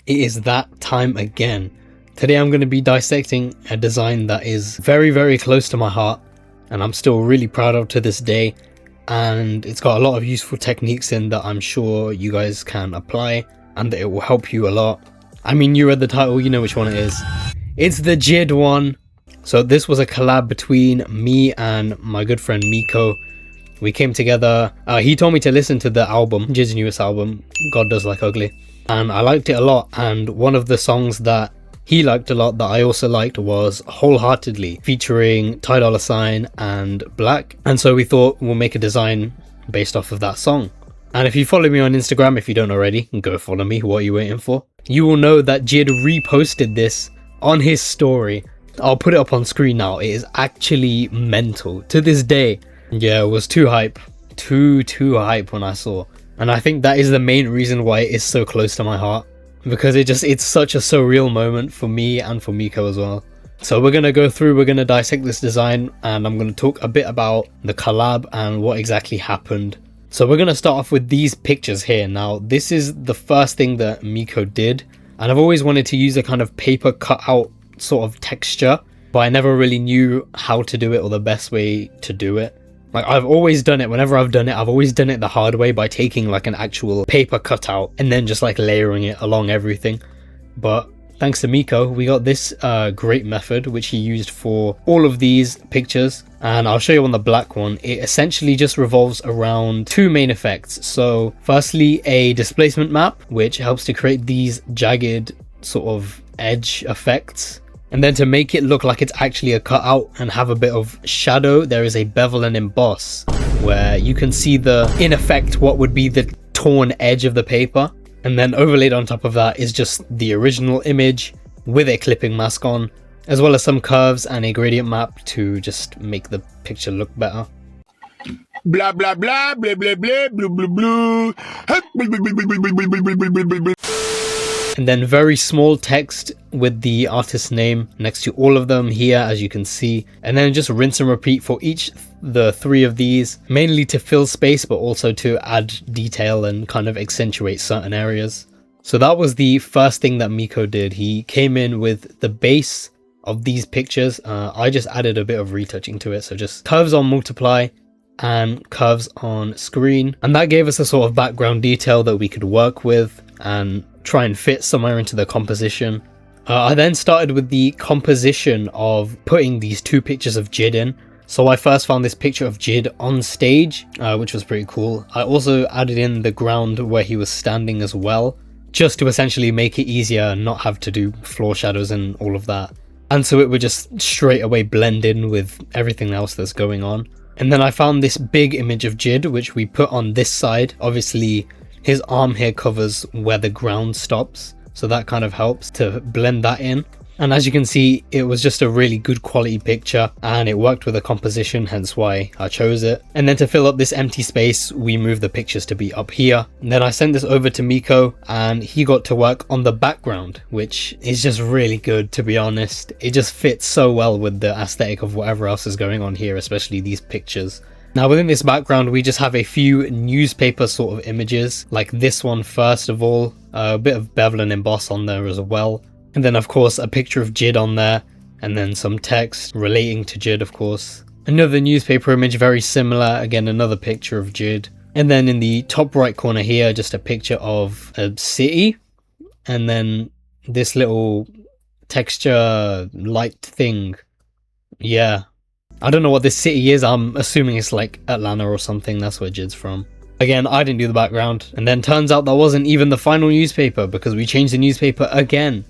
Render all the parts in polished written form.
It is that time again. Today I'm going to be dissecting a design that is very, very close to my heart and I'm still really proud of to this day, and it's got a lot of useful techniques in that I'm sure you guys can apply and that it will help you a lot. I mean, you read the title, you know which one it is. It's the JID one. So this was a collab between me and my good friend Miko. We came together, he told me to listen to the album, JID's newest album, God Does Like Ugly, and I liked it a lot. And one of the songs that he liked a lot that I also liked was Wholeheartedly, featuring Ty Dolla $ign and Black. And so we thought we'll make a design based off of that song. And if you follow me on Instagram, if you don't already, go follow me, what are you waiting for? You will know that JID reposted this on his story. I'll put it up on screen now. It is actually mental to this day. Yeah, it was too hype, too hype when I saw, and I think that is the main reason why it is so close to my heart, because it's such a surreal moment for me and for Miko as well. So we're gonna go through, we're gonna dissect this design, and I'm gonna talk a bit about the collab and what exactly happened. So we're gonna start off with these pictures here. Now this is the first thing that Miko did, and I've always wanted to use a kind of paper cutout sort of texture, but I never really knew how to do it or the best way to do it. Like, I've always done it, whenever I've done it, I've always done it the hard way by taking like an actual paper cutout and then just like layering it along everything. But thanks to Miko, we got this great method which he used for all of these pictures, and I'll show you on the black one. It essentially just revolves around two main effects. So firstly, a displacement map, which helps to create these jagged sort of edge effects. And then to make it look like it's actually a cutout and have a bit of shadow, there is a bevel and emboss where you can see in effect what would be the torn edge of the paper. And then overlaid on top of that is just the original image with a clipping mask on, as well as some curves and a gradient map to just make the picture look better. Blah blah blah blah blah blah blah blah blah. And then very small text with the artist's name next to all of them here, as you can see. And then just rinse and repeat for the three of these, mainly to fill space, but also to add detail and kind of accentuate certain areas. So that was the first thing that Miko did. He came in with the base of these pictures. I just added a bit of retouching to it. So just curves on multiply and curves on screen. And that gave us a sort of background detail that we could work with and try and fit somewhere into the composition. I then started with the composition of putting these two pictures of JID in. So I first found this picture of JID on stage, which was pretty cool. I also added in the ground where he was standing as well, just to essentially make it easier and not have to do floor shadows and all of that. And so it would just straight away blend in with everything else that's going on. And then I found this big image of JID, which we put on this side. Obviously, his arm here covers where the ground stops, so that kind of helps to blend that in. And as you can see, it was just a really good quality picture and it worked with the composition, hence why I chose it. And then to fill up this empty space, we moved the pictures to be up here. And then I sent this over to Miko and he got to work on the background, which is just really good, to be honest. It just fits so well with the aesthetic of whatever else is going on here, especially these pictures. Now within this background, we just have a few newspaper sort of images, like this one first of all, a bit of bevel and emboss on there as well. And then of course a picture of JID on there, and then some text relating to JID of course. Another newspaper image very similar, again another picture of JID. And then in the top right corner here, just a picture of a city. And then this little texture light thing. Yeah. I don't know what this city is, I'm assuming it's like Atlanta or something, that's where JID's from. Again, I didn't do the background, and then turns out that wasn't even the final newspaper, because we changed the newspaper again,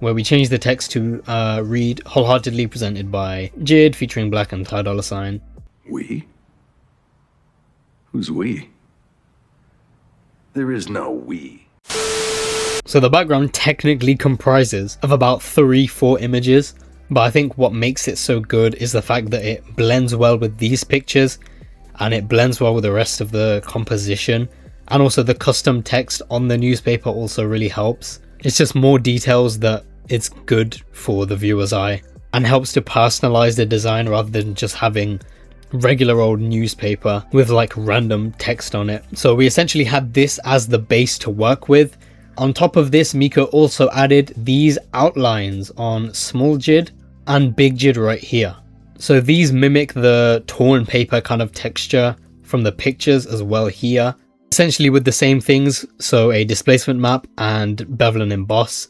where we changed the text to read Wholeheartedly presented by JID, featuring Black and Ty Dolla $ign. We? Who's we? There is no we. So the background technically comprises of about 3-4 images, but I think what makes it so good is the fact that it blends well with these pictures and it blends well with the rest of the composition, and also the custom text on the newspaper also really helps. It's just more details that it's good for the viewer's eye and helps to personalize the design rather than just having regular old newspaper with like random text on it. So we essentially had this as the base to work with On top of this, Miko also added these outlines on small JID and big JID right here. So these mimic the torn paper kind of texture from the pictures as well here. Essentially with the same things, so a displacement map and bevel and emboss.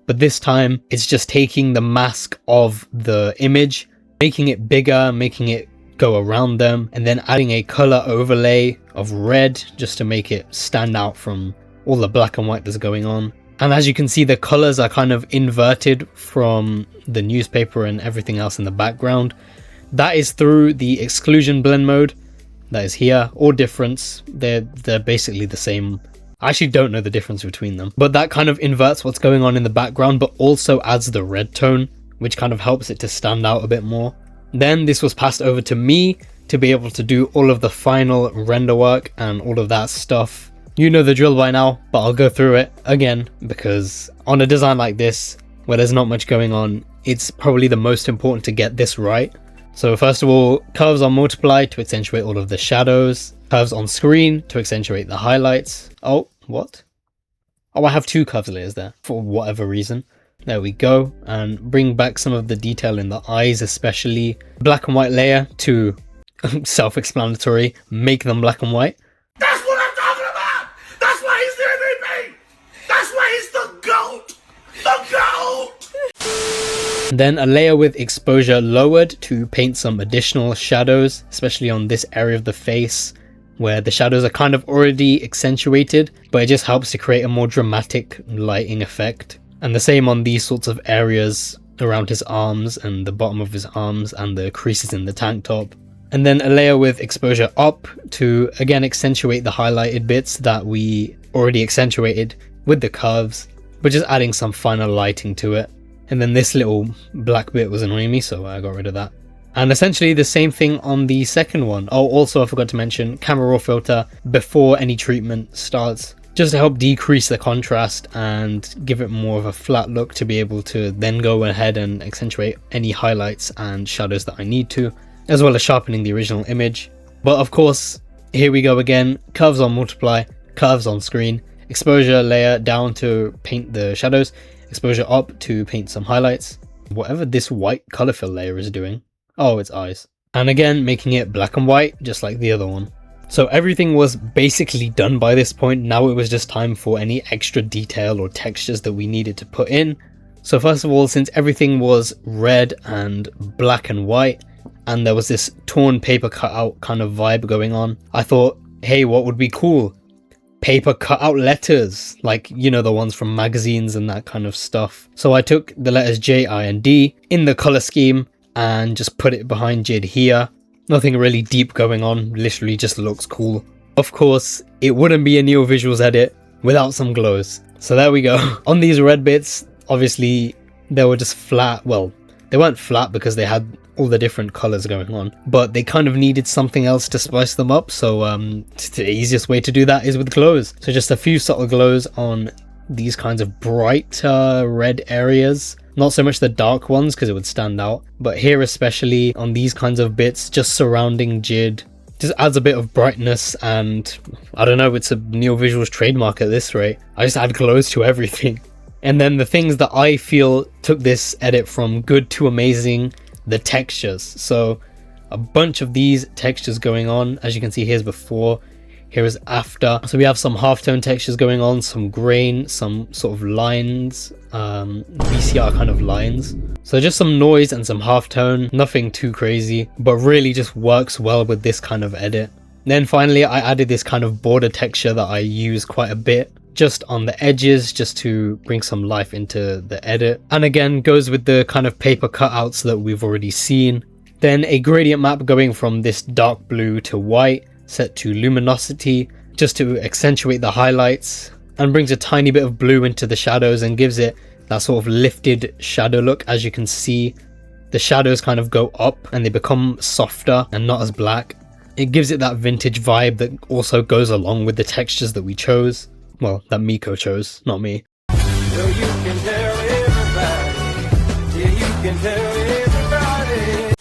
But this time it's just taking the mask of the image, making it bigger, making it go around them, and then adding a color overlay of red just to make it stand out from all the black and white that's going on. And as you can see, the colors are kind of inverted from the newspaper and everything else in the background. That is through the exclusion blend mode that is here, or difference. They're basically the same. I actually don't know the difference between them, but that kind of inverts what's going on in the background, but also adds the red tone, which kind of helps it to stand out a bit more. Then this was passed over to me to be able to do all of the final render work and all of that stuff. You know the drill by now, but I'll go through it again because on a design like this, where there's not much going on, it's probably the most important to get this right. So first of all, curves on multiply to accentuate all of the shadows, curves on screen to accentuate the highlights. Oh, what? Oh, I have two curves layers there for whatever reason. There we go, and bring back some of the detail in the eyes, especially. Black and white layer to self-explanatory, make them black and white. That's what I'm talking about! That's why he's the MVP! That's why he's the GOAT! The GOAT! Then a layer with exposure lowered to paint some additional shadows, especially on this area of the face where the shadows are kind of already accentuated, but it just helps to create a more dramatic lighting effect. And the same on these sorts of areas around his arms and the bottom of his arms and the creases in the tank top. And then a layer with exposure up to again accentuate the highlighted bits that we already accentuated with the curves, but just adding some final lighting to it. And then this little black bit was annoying me, so I got rid of that. And essentially the same thing on the second one. Oh, also I forgot to mention camera raw filter before any treatment starts, just to help decrease the contrast and give it more of a flat look to be able to then go ahead and accentuate any highlights and shadows that I need to, as well as sharpening the original image. But of course, here we go again, curves on multiply, curves on screen, exposure layer down to paint the shadows, exposure up to paint some highlights. Whatever this white color fill layer is doing. Oh, it's eyes. And again, making it black and white, just like the other one. So everything was basically done by this point. Now it was just time for any extra detail or textures that we needed to put in. So first of all, since everything was red and black and white, and there was this torn paper cutout kind of vibe going on, I thought, hey, what would be cool? Paper cutout letters, like, you know, the ones from magazines and that kind of stuff. So I took the letters J, I, and D in the color scheme and just put it behind JID here. Nothing really deep going on, literally just looks cool. Of course, it wouldn't be a Neo Visuals edit without some glows. So there we go. On these red bits, obviously they were just flat. Well, they weren't flat because they had all the different colors going on, but they kind of needed something else to spice them up. So the easiest way to do that is with glows. So just a few subtle glows on these kinds of bright red areas. Not so much the dark ones because it would stand out, but here especially on these kinds of bits just surrounding JID just adds a bit of brightness, and I don't know, it's a Neo Visuals trademark at this rate. I just add glows to everything. And then the things that I feel took this edit from good to amazing, the textures. So a bunch of these textures going on, as you can see, here's before, here is after. So we have some halftone textures going on, some grain, some sort of lines, VCR kind of lines. So just some noise and some halftone, nothing too crazy, but really just works well with this kind of edit. Then finally, I added this kind of border texture that I use quite a bit, just on the edges, just to bring some life into the edit. And again, goes with the kind of paper cutouts that we've already seen. Then a gradient map going from this dark blue to white, set to luminosity, just to accentuate the highlights, and brings a tiny bit of blue into the shadows and gives it that sort of lifted shadow look. As you can see, the shadows kind of go up and they become softer and not as black. It gives it that vintage vibe that also goes along with the textures that we chose. Well, that Miko chose, not me. So you can tell everybody. Yeah, you can tell everybody.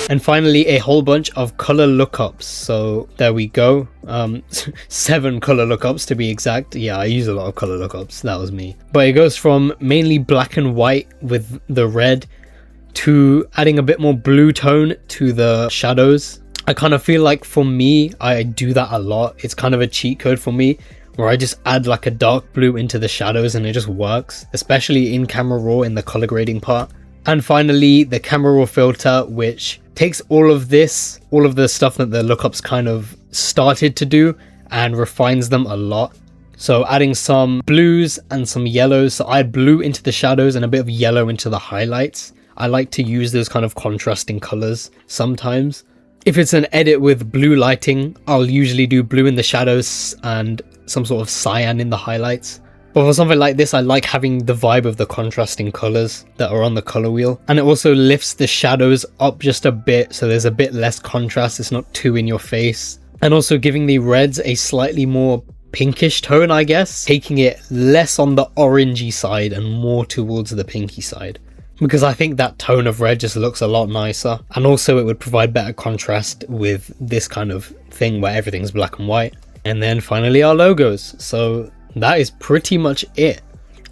And finally, a whole bunch of color lookups. So there we go. 7 color lookups to be exact. Yeah, I use a lot of color lookups. That was me. But it goes from mainly black and white with the red to adding a bit more blue tone to the shadows. I kind of feel like for me, I do that a lot. It's kind of a cheat code for me where I just add like a dark blue into the shadows and it just works, especially in Camera Raw in the color grading part. And finally, the Camera Raw filter, which takes all of the stuff that the lookups kind of started to do and refines them a lot. So adding some blues and some yellows. So I add blue into the shadows and a bit of yellow into the highlights. I like to use those kind of contrasting colors sometimes. If it's an edit with blue lighting, I'll usually do blue in the shadows and some sort of cyan in the highlights. But for something like this, I like having the vibe of the contrasting colors that are on the color wheel. And it also lifts the shadows up just a bit, so there's a bit less contrast. It's not too in your face. And also giving the reds a slightly more pinkish tone, I guess. Taking it less on the orangey side and more towards the pinky side. Because I think that tone of red just looks a lot nicer. And also it would provide better contrast with this kind of thing where everything's black and white. And then finally our logos. So that is pretty much it.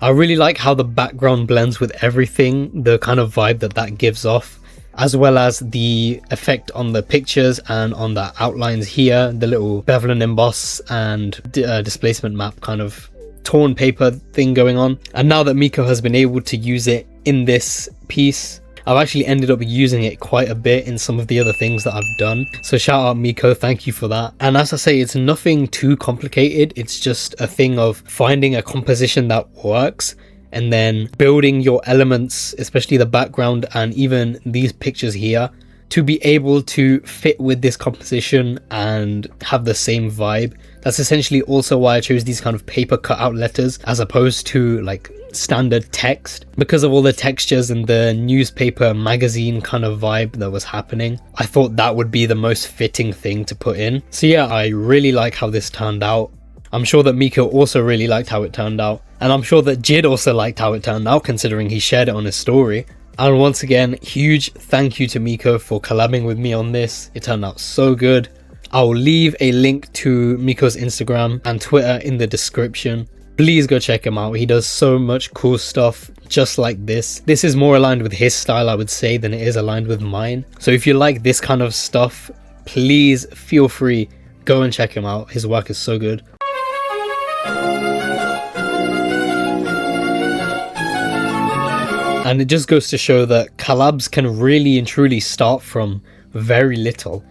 I really like how the background blends with everything, the kind of vibe that gives off, as well as the effect on the pictures and on the outlines here, the little bevel and emboss and displacement map kind of torn paper thing going on. And now that Miko has been able to use it in this piece, I've actually ended up using it quite a bit in some of the other things that I've done. So shout out Miko, thank you for that. And as I say, it's nothing too complicated. It's just a thing of finding a composition that works and then building your elements, especially the background and even these pictures here, to be able to fit with this composition and have the same vibe. That's essentially also why I chose these kind of paper cutout letters as opposed to like standard text, because of all the textures and the newspaper magazine kind of vibe that was happening. I thought that would be the most fitting thing to put in. So yeah, I really like how this turned out. I'm sure that Miko also really liked how it turned out, and I'm sure that JID also liked how it turned out, considering he shared it on his story. And once again, huge thank you to Miko for collabing with me on this. It turned out so good. I'll leave a link to Miko's Instagram and Twitter in the description. Please go check him out. He does so much cool stuff just like this. This is more aligned with his style, I would say, than it is aligned with mine. So if you like this kind of stuff, please feel free, go and check him out. His work is so good. And it just goes to show that collabs can really and truly start from very little.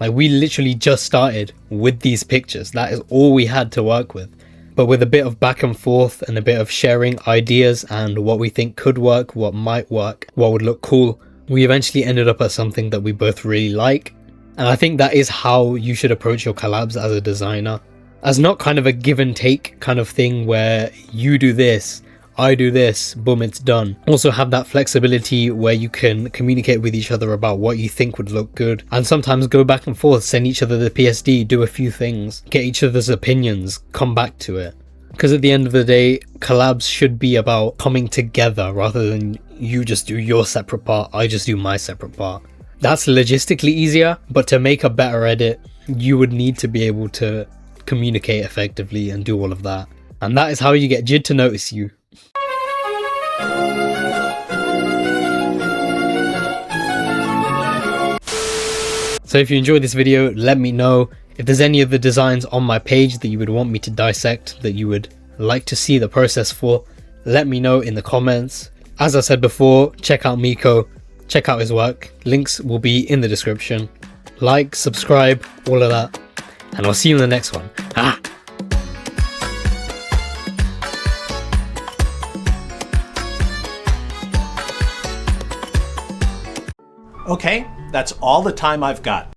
Like, we literally just started with these pictures. That is all we had to work with. But with a bit of back and forth and a bit of sharing ideas and what we think could work, what might work, what would look cool, we eventually ended up at something that we both really like. And I think that is how you should approach your collabs as a designer. As not kind of a give and take kind of thing where you do this, I do this, boom, it's done. Also have that flexibility where you can communicate with each other about what you think would look good, and sometimes go back and forth, send each other the PSD, do a few things, get each other's opinions, come back to it. Because at the end of the day, collabs should be about coming together rather than you just do your separate part, I just do my separate part. That's logistically easier, but to make a better edit, you would need to be able to communicate effectively and do all of that. And that is how you get JID to notice you. So if you enjoyed this video, let me know. If there's any of the designs on my page that you would want me to dissect, that you would like to see the process for, let me know in the comments. As I said before, check out Miko, check out his work. Links will be in the description. Like, subscribe, all of that. And I'll see you in the next one. Okay, that's all the time I've got.